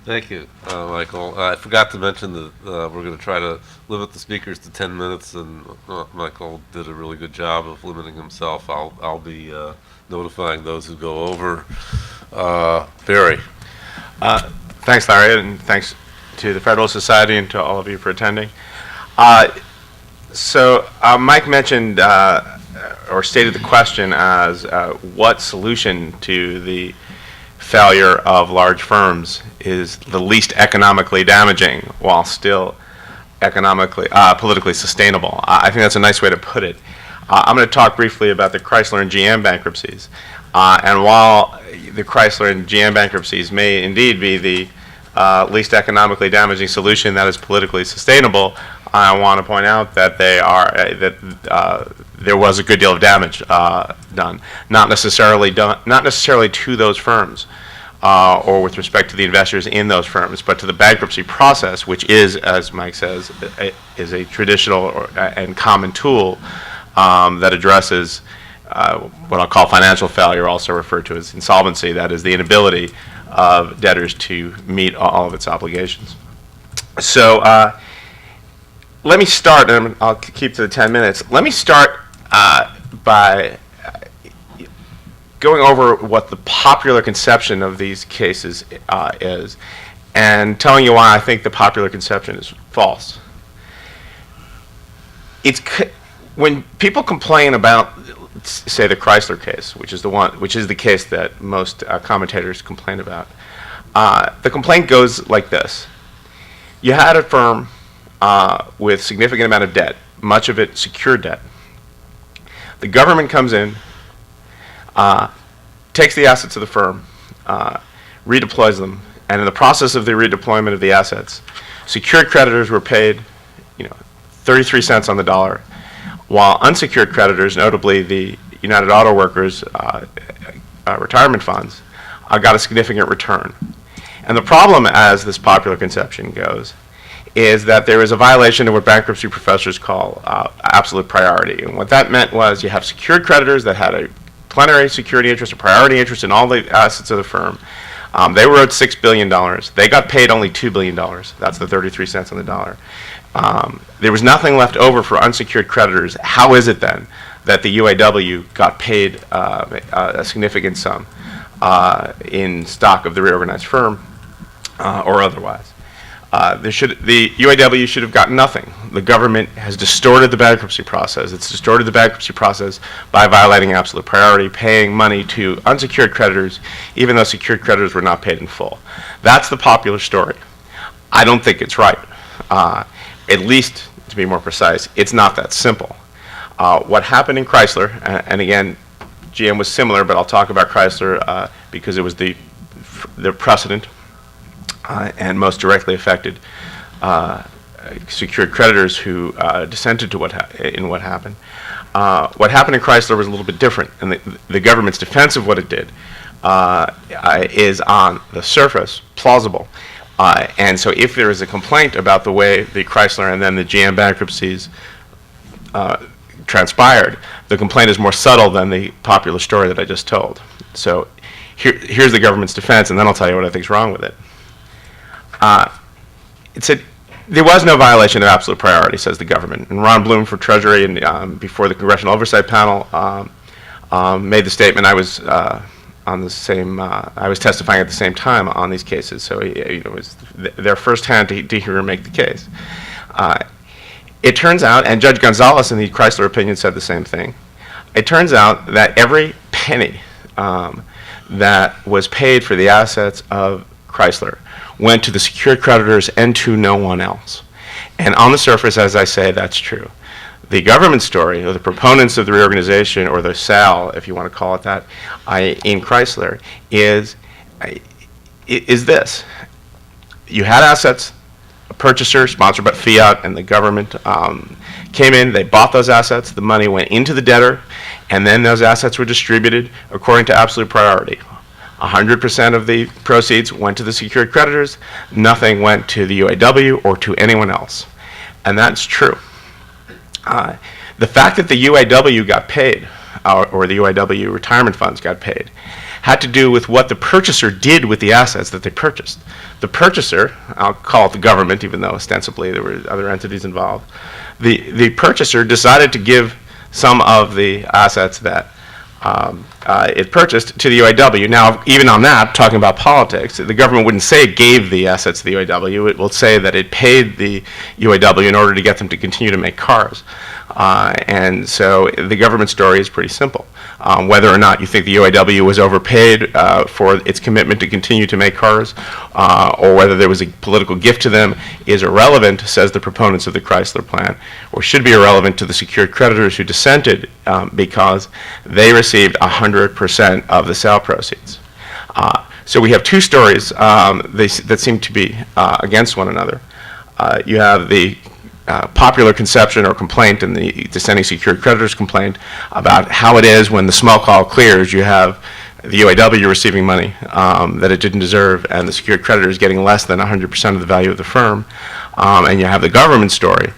Thank you, Michael. I forgot to mention that we're going to try to limit the speakers to 10 minutes, and Michael did a really good job of limiting himself. I'll be notifying those who go over. Barry. Thanks, Larry, and thanks to the Federalist Society and to all of you for attending. Mike mentioned or stated the question as what solution to the failure of large firms is the least economically damaging while still economically, politically sustainable. I think that's a nice way to put it. I'm going to talk briefly about the Chrysler and GM bankruptcies. And while the Chrysler and GM bankruptcies may indeed be the least economically damaging solution that is politically sustainable, I want to point out that there was a good deal of damage done, not necessarily to those firms or with respect to the investors in those firms, but to the bankruptcy process, which is, as Mike says, is a traditional and common tool that addresses what I'll call financial failure, also referred to as insolvency. That is the inability of debtors to meet all of its obligations. So let me start, and I'll keep to the 10 minutes. Let me start by going over what the popular conception of these cases is, and telling you why I think the popular conception is false. When people complain about, say, the Chrysler case, which is the case that most commentators complain about, the complaint goes like this: you had a firm with significant amount of debt, much of it secured debt. The government comes in, takes the assets of the firm, redeploys them, and in the process of the redeployment of the assets, secured creditors were paid, 33 cents on the dollar, while unsecured creditors, notably the United Auto Workers retirement funds, got a significant return. And the problem, as this popular conception goes, is that there is a violation of what bankruptcy professors call absolute priority. And what that meant was you have secured creditors that had a plenary security interest, a priority interest in all the assets of the firm. They were owed $6 billion. They got paid only $2 billion. That's the 33 cents on the dollar. There was nothing left over for unsecured creditors. How is it then that the UAW got paid a significant sum in stock of the reorganized firm or otherwise? The UAW should have gotten nothing. The government has distorted the bankruptcy process. It's distorted the bankruptcy process by violating absolute priority, paying money to unsecured creditors, even though secured creditors were not paid in full. That's the popular story. I don't think it's right. At least, to be more precise, it's not that simple. What happened in Chrysler, and again, GM was similar, but I'll talk about Chrysler because it was the precedent and most directly affected secured creditors who dissented to what happened. What happened in Chrysler was a little bit different, and the government's defense of what it did is on the surface plausible. And so if there is a complaint about the way the Chrysler and then the GM bankruptcies transpired, the complaint is more subtle than the popular story that I just told. So here's the government's defense, and then I'll tell you what I think is wrong with it. It said there was no violation of absolute priority, says the government. And Ron Bloom for Treasury and before the Congressional Oversight Panel made the statement. I was I was testifying at the same time on these cases, so it was their first hand to hear him make the case. It turns out, and Judge Gonzalez in the Chrysler opinion said the same thing, it turns out that every penny that was paid for the assets of Chrysler went to the secured creditors and to no one else. And on the surface, as I say, that's true. The government story, or the proponents of the reorganization, or the sale, if you want to call it that, in Chrysler, is this. You had assets, a purchaser sponsored by Fiat and the government came in, they bought those assets, the money went into the debtor, and then those assets were distributed according to absolute priority. 100% of the proceeds went to the secured creditors, nothing went to the UAW or to anyone else. And that's true. The fact that the UAW got paid, or the UAW retirement funds got paid, had to do with what the purchaser did with the assets that they purchased. The purchaser, I'll call it the government, even though ostensibly there were other entities involved, the purchaser decided to give some of the assets that it purchased to the UAW. Now, even on that, talking about politics, the government wouldn't say it gave the assets to the UAW. It will say that it paid the UAW in order to get them to continue to make cars. And so the government story is pretty simple. Whether or not you think the UAW was overpaid for its commitment to continue to make cars, or whether there was a political gift to them, is irrelevant, says the proponents of the Chrysler Plan, or should be irrelevant to the secured creditors who dissented because they received 100% of the sale proceeds. So we have two stories that seem to be against one another. You have the popular conception or complaint in the dissenting secured creditors complaint about how it is when the small call clears, you have the UAW receiving money that it didn't deserve and the secured creditors getting less than 100% of the value of the firm. And you have the government story,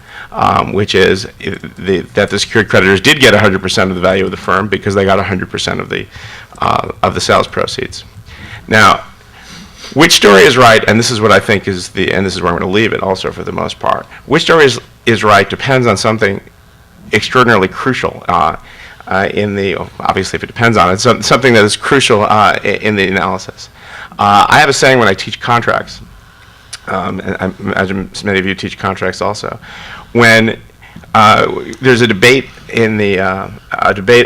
which is that the secured creditors did get 100% of the value of the firm because they got 100% of the sales proceeds. Now, which story is right, and this is what I think is and this is where I'm going to leave it also for the most part, which story is right depends on something extraordinarily crucial obviously if it depends on it, something that is crucial in the analysis. I have a saying when I teach contracts, and I imagine many of you teach contracts also, when there's a debate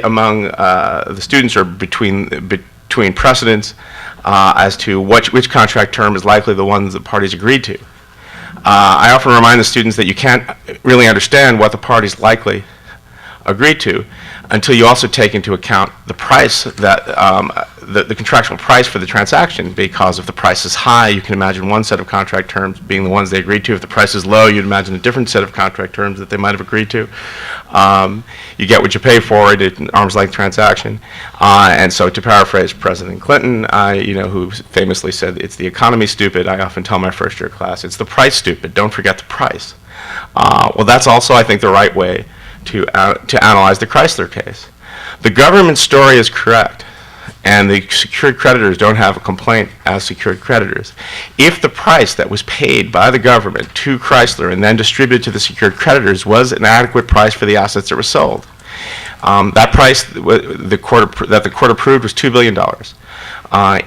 among the students or between precedents as to which contract term is likely the ones the parties agreed to. I often remind the students that you can't really understand what the parties likely agreed to until you also take into account the price that the contractual price for the transaction, because if the price is high, you can imagine one set of contract terms being the ones they agreed to. If the price is low, you'd imagine a different set of contract terms that they might have agreed to. You get what you pay for it, it's an arm's length transaction. And so to paraphrase President Clinton, who famously said, "It's the economy, stupid," I often tell my first year class, "It's the price, stupid. Don't forget the price." Well, that's also, I think, the right way to analyze the Chrysler case. The government story is correct, and the secured creditors don't have a complaint as secured creditors. If the price that was paid by the government to Chrysler and then distributed to the secured creditors was an adequate price for the assets that were sold, that price that the court approved was $2 billion.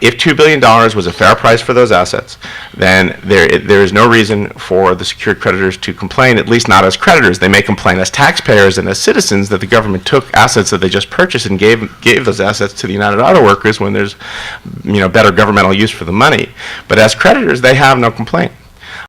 If $2 billion was a fair price for those assets, then there is no reason for the secured creditors to complain, at least not as creditors. They may complain as taxpayers and as citizens that the government took assets that they just purchased and gave those assets to the United Auto Workers when there's better governmental use for the money. But as creditors, they have no complaint.